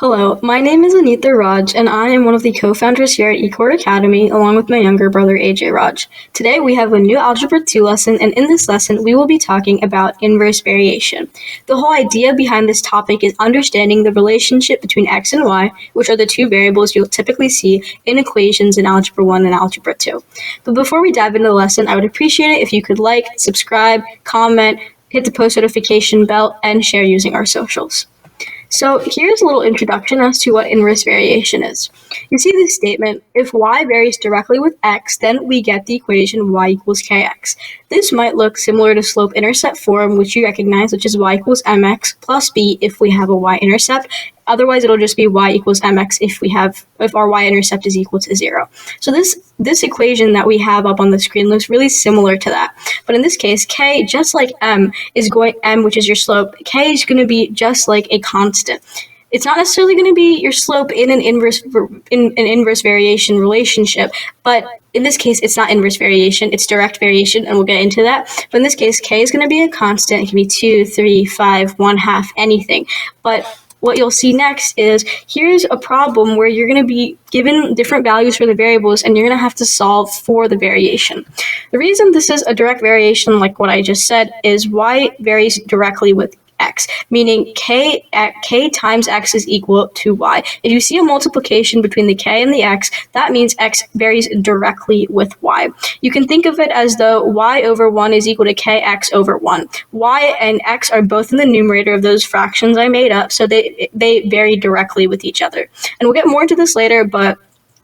Hello, my name is Anita Raj, and I am one of the co-founders here at eCoreAcademy, along with my younger brother AJ Raj. Today we have a new Algebra 2 lesson, and in this lesson we will be talking about inverse variation. The whole idea behind this topic is understanding the relationship between x and y, which are the two variables you'll typically see in equations in Algebra 1 and Algebra 2. But before we dive into the lesson, I would appreciate it if you could like, subscribe, comment, hit the post notification bell, and share using our socials. So here's a little introduction as to what inverse variation is. You see this statement, if y varies directly with x, then we get the equation y equals kx. This might look similar to slope-intercept form, which you recognize, which is y equals mx plus b if we have a y-intercept. Otherwise, it'll just be y equals mx if our y-intercept is equal to 0. So this equation that we have up on the screen looks really similar to that. But in this case, k, just like m, which is your slope, k is going to be just like a constant. It's not necessarily going to be your slope in an inverse variation relationship, but in this case, it's not inverse variation, it's direct variation, and we'll get into that. But in this case, k is going to be a constant. It can be 2, 3, 5, 1/2, anything. But what you'll see next is here's a problem where you're going to be given different values for the variables and you're going to have to solve for the variation. The reason this is a direct variation, like what I just said, is y varies directly with x, meaning k times x is equal to y. If you see a multiplication between the k and the x, that means x varies directly with y. You can think of it as though y over 1 is equal to kx over 1. Y and x are both in the numerator of those fractions I made up, so they vary directly with each other. And we'll get more into this later, but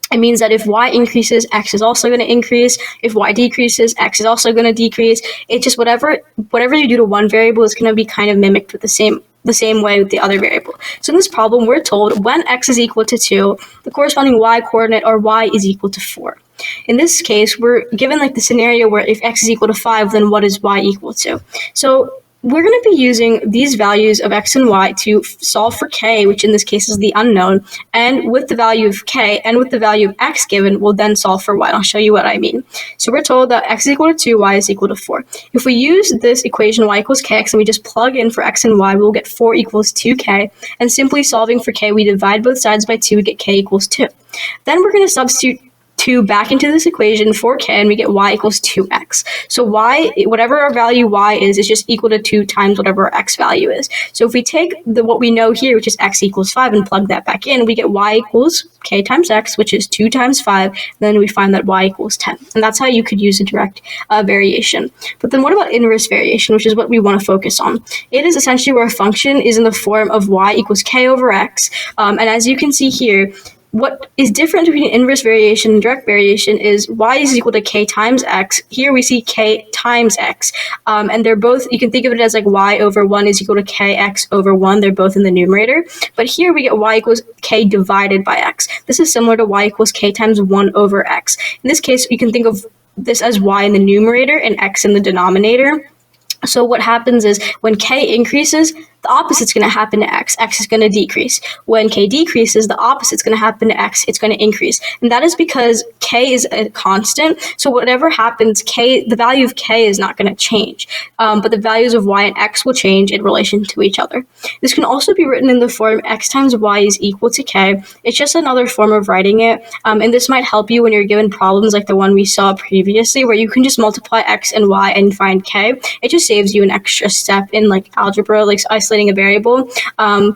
it means that if y increases, x is also going to increase. If y decreases, x is also going to decrease. It's just whatever you do to one variable is going to be kind of mimicked with the same way with the other variable. So in this problem, we're told when x is equal to 2, the corresponding y coordinate or y is equal to 4. In this case, we're given like the scenario where if x is equal to 5, then what is y equal to? So we're going to be using these values of x and y to solve for k, which in this case is the unknown, and with the value of k and with the value of x given, we'll then solve for y. I'll show you what I mean. So we're told that x is equal to 2, y is equal to 4. If we use this equation y equals kx and we just plug in for x and y, we'll get 4 equals 2k, and simply solving for k, we divide both sides by 2, we get k equals 2. Then we're going to substitute 2 back into this equation for k, and we get y equals 2x. So y, whatever our value y is just equal to 2 times whatever our x value is. So if we take what we know here, which is x equals 5, and plug that back in, we get y equals k times x, which is 2 times 5. Then we find that y equals 10. And that's how you could use a direct variation. But then what about inverse variation, which is what we want to focus on? It is essentially where a function is in the form of y equals k over x. And as you can see here, what is different between inverse variation and direct variation is y is equal to k times x. Here we see k times x. And they're both, you can think of it as like y over 1 is equal to kx over 1. They're both in the numerator. But here we get y equals k divided by x. This is similar to y equals k times 1 over x. In this case, you can think of this as y in the numerator and x in the denominator. So what happens is when k increases, the opposite's going to happen to x. X is going to decrease. When k decreases, the opposite's going to happen to x. It's going to increase. And that is because k is a constant. So whatever happens, the value of k is not going to change. But the values of y and x will change in relation to each other. This can also be written in the form x times y is equal to k. It's just another form of writing it. And this might help you when you're given problems like the one we saw previously, where you can just multiply x and y and find k. It just saves you an extra step in like algebra, like isolating a variable. And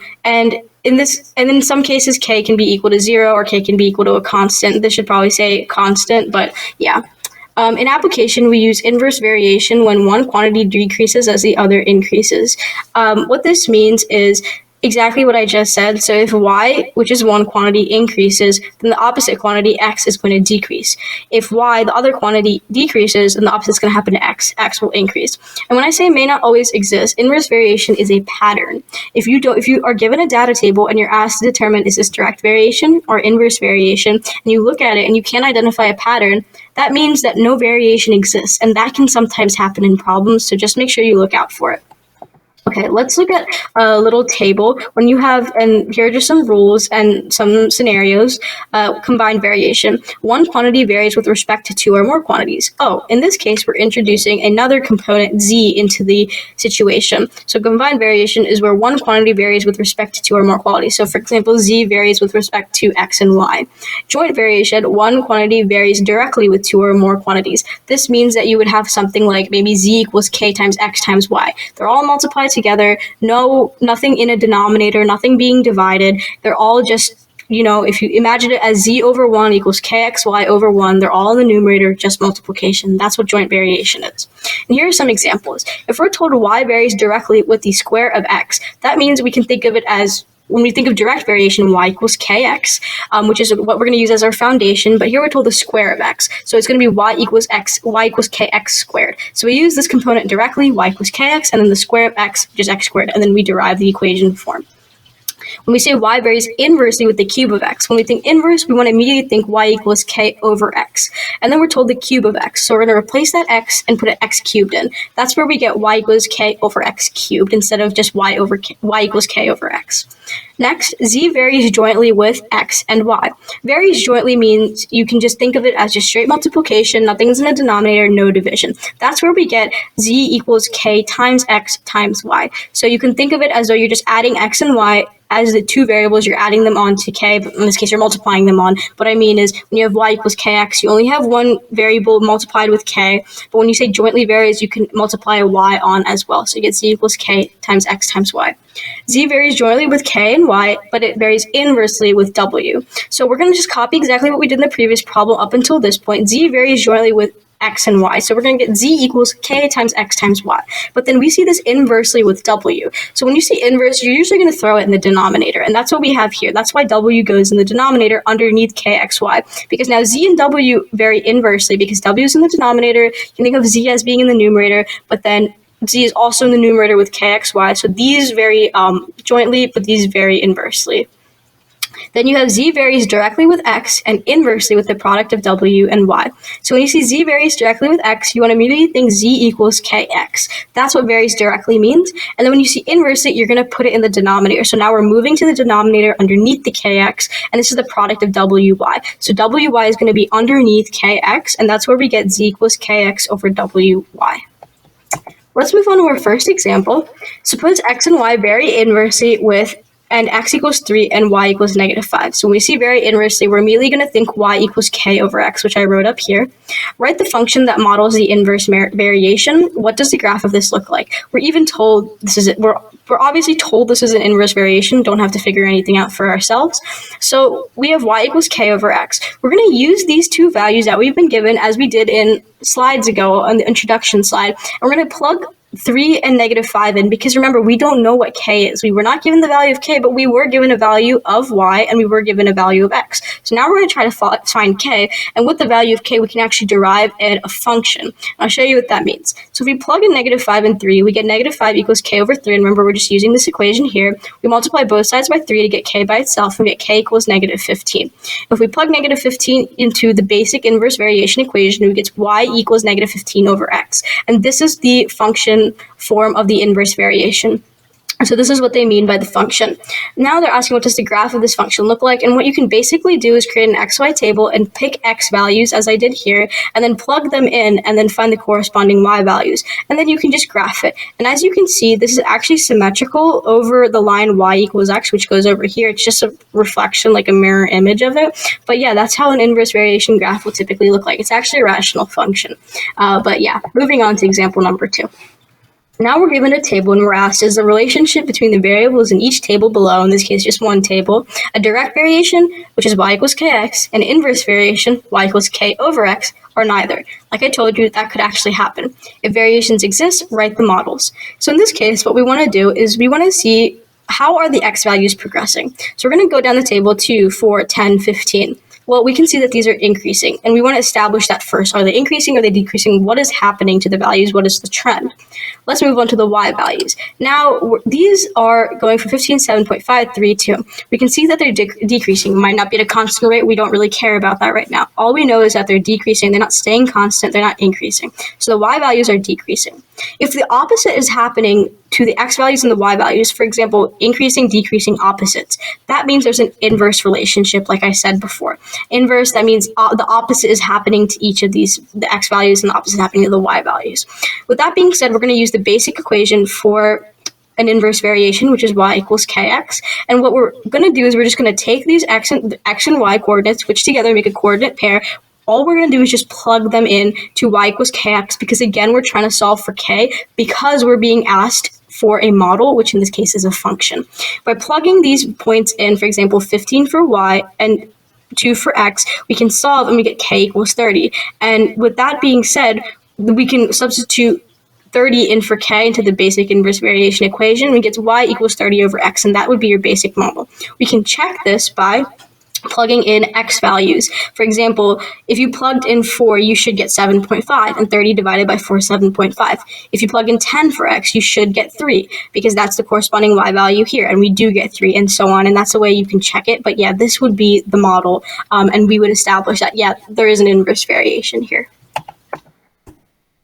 in some cases, k can be equal to 0 or k can be equal to a constant. This should probably say constant, but yeah. In application, we use inverse variation when one quantity decreases as the other increases. What this means is exactly what I just said. So if y, which is one quantity, increases, then the opposite quantity, x, is going to decrease. If y, the other quantity, decreases, then the opposite is going to happen to x. X will increase. And when I say may not always exist, inverse variation is a pattern. If you are given a data table and you're asked to determine is this direct variation or inverse variation, and you look at it and you can't identify a pattern, that means that no variation exists. And that can sometimes happen in problems. So just make sure you look out for it. Okay, let's look at a little table. When you have, and here are just some rules and some scenarios, combined variation. One quantity varies with respect to two or more quantities. Oh, in this case, we're introducing another component, z, into the situation. So combined variation is where one quantity varies with respect to two or more quantities. So for example, z varies with respect to x and y. Joint variation, one quantity varies directly with two or more quantities. This means that you would have something like maybe z equals k times x times y. They're all multiplied together, nothing in a denominator, nothing being divided. They're all just, if you imagine it as z over 1 equals kxy over 1, they're all in the numerator, just multiplication. That's what joint variation is. And here are some examples. If we're told y varies directly with the square of x, that means we can think of it as, when we think of direct variation, y equals kx, which is what we're going to use as our foundation. But here we're told the square of x. So it's going to be y equals kx squared. So we use this component directly, y equals kx, and then the square of x, which is x squared, and then we derive the equation form. When we say y varies inversely with the cube of x, when we think inverse, we want to immediately think y equals k over x. And then we're told the cube of x. So we're going to replace that x and put an x cubed in. That's where we get y equals k over x cubed instead of just y equals k over x. Next, z varies jointly with x and y. Varies jointly means you can just think of it as just straight multiplication, nothing's in a denominator, no division. That's where we get z equals k times x times y. So you can think of it as though you're just adding x and y as the two variables, you're adding them on to k, but in this case, you're multiplying them on. What I mean is, when you have y equals kx, you only have one variable multiplied with k, but when you say jointly varies, you can multiply a y on as well. So you get z equals k times x times y. Z varies jointly with k and y, but it varies inversely with w. So we're going to just copy exactly what we did in the previous problem up until this point. Z varies jointly with x and y. So we're going to get z equals k times x times y. But then we see this inversely with w. So when you see inverse, you're usually going to throw it in the denominator. And that's what we have here. That's why w goes in the denominator underneath kxy. Because now z and w vary inversely because w is in the denominator. You can think of z as being in the numerator, but then z is also in the numerator with kxy. So these vary jointly, but these vary inversely. Then you have z varies directly with x and inversely with the product of w and y. So when you see z varies directly with x, you want to immediately think z equals kx. That's what varies directly means. And then when you see inversely, you're going to put it in the denominator. So now we're moving to the denominator underneath the kx, and this is the product of wy. So wy is going to be underneath kx, and that's where we get z equals kx over wy. Let's move on to our first example. Suppose x and y vary inversely with and x equals 3 and y equals -5. So when we see vary inversely, we're immediately going to think y equals k over x, which I wrote up here. Write the function that models the inverse variation. What does the graph of this look like? We're even told this is it. We're obviously told this is an inverse variation. Don't have to figure anything out for ourselves. So we have y equals k over x. We're going to use these two values that we've been given as we did in slides ago on the introduction slide. And we're going to plug 3 and -5 in, because remember, we don't know what k is. We were not given the value of k, but we were given a value of y and we were given a value of x. So now we're going to try to find k, and with the value of k, we can actually derive a function. I'll show you what that means. So if we plug in -5 and 3, we get -5 equals k over 3, and remember, we're just using this equation here. We multiply both sides by 3 to get k by itself, and we get k equals -15. If we plug -15 into the basic inverse variation equation, we get y equals -15 over x, and this is the function form of the inverse variation. So this is what they mean by the function. Now they're asking, what does the graph of this function look like? And what you can basically do is create an xy table and pick x values, as I did here, and then plug them in and then find the corresponding y values. And then you can just graph it. And as you can see, this is actually symmetrical over the line y equals x, which goes over here. It's just a reflection, like a mirror image of it. But yeah, that's how an inverse variation graph will typically look like. It's actually a rational function. But yeah, moving on to example number 2. Now we're given a table and we're asked, is the relationship between the variables in each table below, in this case just one table, a direct variation, which is y equals kx, and inverse variation, y equals k over x, or neither? Like I told you, that could actually happen. If variations exist, write the models. So in this case, what we want to do is we want to see how are the x values progressing. So we're going to go down the table 2, 4, 10, 15. Well, we can see that these are increasing, and we want to establish that first. Are they increasing? Are they decreasing? What is happening to the values? What is the trend? Let's move on to the y values. Now, these are going from 15, 7.5, 3, 2. We can see that they're decreasing. It might not be at a constant rate. We don't really care about that right now. All we know is that they're decreasing. They're not staying constant. They're not increasing. So the y values are decreasing. If the opposite is happening to the x values and the y values, for example, increasing, decreasing opposites, that means there's an inverse relationship, like I said before. Inverse, that means the opposite is happening to each of these, the x values, and the opposite happening to the y values. With that being said, we're going to use the basic equation for an inverse variation, which is y equals kx. And what we're going to do is we're just going to take these x and y coordinates, which together make a coordinate pair. All we're going to do is just plug them in to y equals kx, because again, we're trying to solve for k because we're being asked for a model, which in this case is a function. By plugging these points in, for example, 15 for y and 2 for x, we can solve and we get k equals 30. And with that being said, we can substitute 30 in for k into the basic inverse variation equation. We get y equals 30 over x, and that would be your basic model. We can check this by plugging in x values. For example, if you plugged in 4, you should get 7.5, and 30 divided by 4 is 7.5. If you plug in 10 for x, you should get 3, because that's the corresponding y value here, and we do get 3, and so on, and that's the way you can check it. But yeah, this would be the model, and we would establish that, yeah, there is an inverse variation here.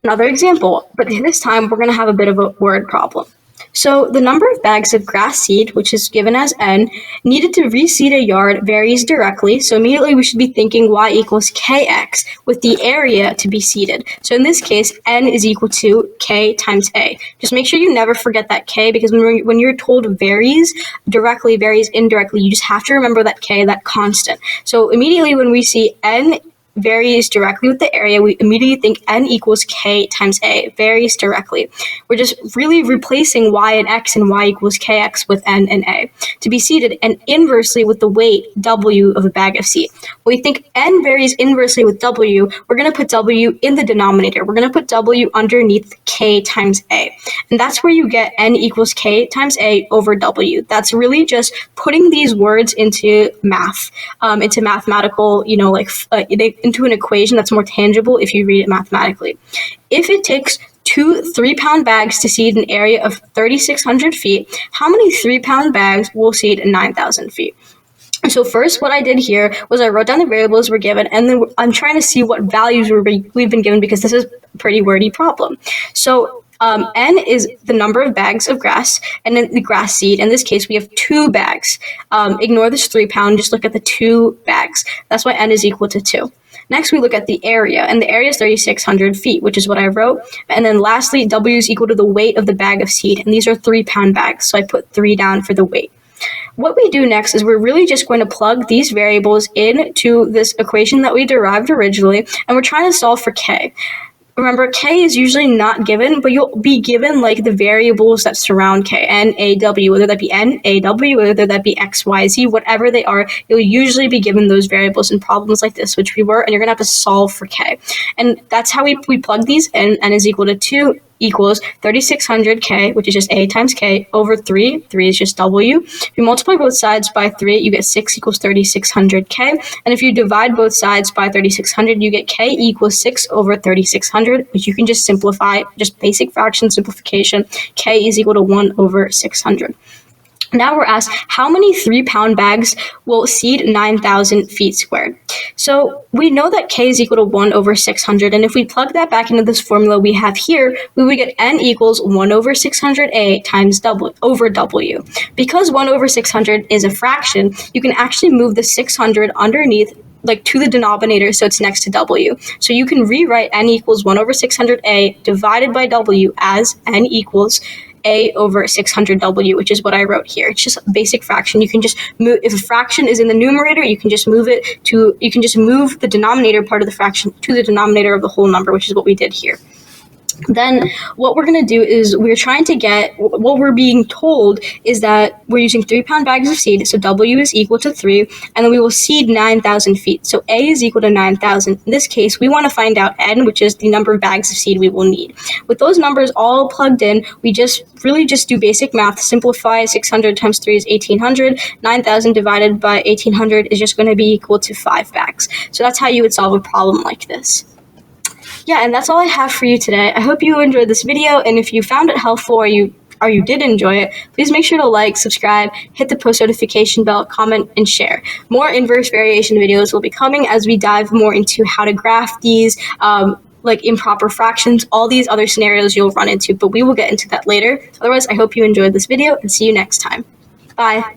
Another example, but this time we're going to have a bit of a word problem. So the number of bags of grass seed, which is given as n, needed to reseed a yard varies directly. So immediately we should be thinking y equals kx with the area to be seeded. So in this case, n is equal to k times a. Just make sure you never forget that k, because when you're told varies directly, varies indirectly, you just have to remember that k, that constant. So immediately when we see n varies directly with the area, we immediately think n equals k times a, varies directly. We're just really replacing y and x and y equals kx with n and a to be seeded, and inversely with the weight w of a bag of seed. When we think n varies inversely with w, we're going to put w in the denominator. We're going to put w underneath k times a, and that's where you get n equals k times a over w. That's really just putting these words into math, into mathematical, into an equation that's more tangible if you read it mathematically. If it takes 2 3-pound bags to seed an area of 3,600 feet, how many 3-pound bags will seed 9,000 feet? So first, what I did here was I wrote down the variables we're given, and then I'm trying to see what values we've been given, because this is a pretty wordy problem. So n is the number of bags of grass, and then the grass seed. In this case, we have 2 bags. Ignore this 3-pound, just look at the 2 bags. That's why n is equal to 2. Next, we look at the area, and the area is 3,600 feet, which is what I wrote. And then lastly, w is equal to the weight of the bag of seed, and these are 3-pound bags, so I put 3 down for the weight. What we do next is we're really just going to plug these variables into this equation that we derived originally, and we're trying to solve for k. Remember, k is usually not given, but you'll be given like the variables that surround k, n, a, w, whether that be n, a, w, whether that be x, y, z, whatever they are, you'll usually be given those variables in problems like this, which we were, and you're going to have to solve for k. And that's how we plug these in. N is equal to 2 equals 3,600k, which is just a times k, over 3. 3 is just w. If you multiply both sides by 3, you get 6 equals 3,600k. And if you divide both sides by 3,600, you get k equals 6 over 3,600, which you can just simplify, just basic fraction simplification. K is equal to 1 over 600. Now we're asked how many 3-pound bags will seed 9,000 feet squared. So we know that k is equal to 1 over 600, and if we plug that back into this formula we have here, we would get n equals 1 over 600a times w over w. Because 1 over 600 is a fraction, you can actually move the 600 underneath to the denominator, so it's next to w. So you can rewrite n equals 1 over 600a divided by w as n equals a over 600w, which is what I wrote here. It's just a basic fraction. You can just move, if a fraction is in the numerator, you can just move the denominator part of the fraction to the denominator of the whole number, which is what we did here. Then what we're going to do is what we're being told is that we're using 3-pound bags of seed, so w is equal to 3, and then we will seed 9,000 feet. So a is equal to 9,000. In this case, we want to find out n, which is the number of bags of seed we will need. With those numbers all plugged in, we just do basic math. Simplify. 600 times 3 is 1,800. 9,000 divided by 1,800 is just going to be equal to 5 bags. So that's how you would solve a problem like this. Yeah, and that's all I have for you today. I hope you enjoyed this video, and if you found it helpful or you did enjoy it, please make sure to like, subscribe, hit the post notification bell, comment, and share. More inverse variation videos will be coming as we dive more into how to graph these, like improper fractions, all these other scenarios you'll run into, but we will get into that later. Otherwise, I hope you enjoyed this video and see you next time. Bye.